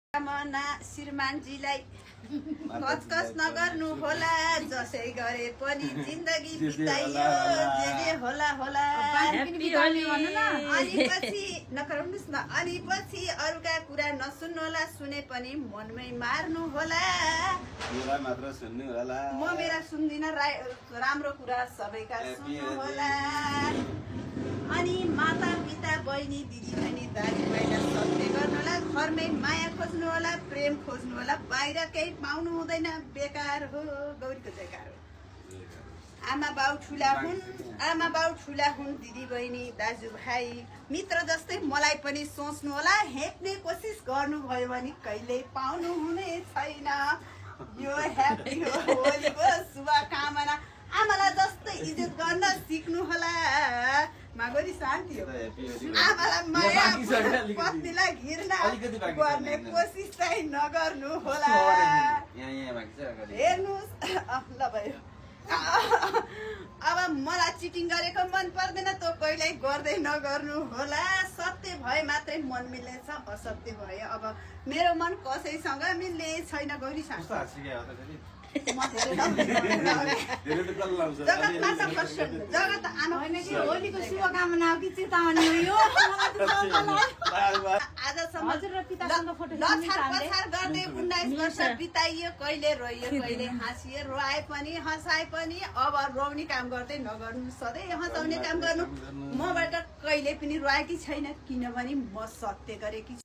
कामना श्रीमानजीलाई कचकच नगर्नु होला, जसै गरे पनि जिन्दगी बिताइयो, जे होला होला। अनि पछि नकराउनुस् न, अनि पछि अरूका कुरा नसुन्नु होला, सुने पनि मनमै मार्नु होला। मेरा मात्र सुन्नु होला, म मेरा सुन्दिन, राम्रो कुरा सबैका सुन्नु होला। अनि माता पिता बहिनी दिदी बहिनी दाजु भाइलाई सत्य गर्नु होला, घरमै माया खोज्नु होला, प्रेम खोज्नु होला, बाहिर केही पाउनु हुँदैन, बेकार हो। गौरीको जयकार हो। आमा बाउ ठुला हुन्, दिदी बहिनी दाजु भाइ मित्र जस्तै मलाई पनि सोच्नु होला। हेप्ने कोसिस गर्नुभयो भने कहिल्यै पाउनु हुने छैन। यो ह्याप्पी होलीको शुभकामना। आमालाई जस्तै इज्जत गर्न सिक्नु होला। मागोरी शान्ति हो। आमालाई माया, पत्नीलाई घृणा गर्ने कोसिस चाहिँ नगर्नु होला। हेर्नुहोस्, ल भयो। अब मलाई चिटिङ गरेको मन पर्दैन, त कहिल्यै गर्दै नगर्नु होला। सत्य भए मात्रै मन मिल्नेछ, असत्य भए अब मेरो मन कसैसँग मिल्ने छैन। गौरी जगत आमा होलीको शुभकामना हो कि चेतावनी हो यो? आजसम्म हजुर र पितासँग फोटो लछार पछार गर्दै 19 वर्ष बिताइयो। कहिले रोइयो, कहिले हाँसियो, रोआए पनि हँसाए पनि। अब रोउने काम गर्दै नगर्नु, सधैँ हँसाउने काम गर्नु। मबाट कहिले पनि रोएकी छैन, किनभने म सत्य गरेकी छु।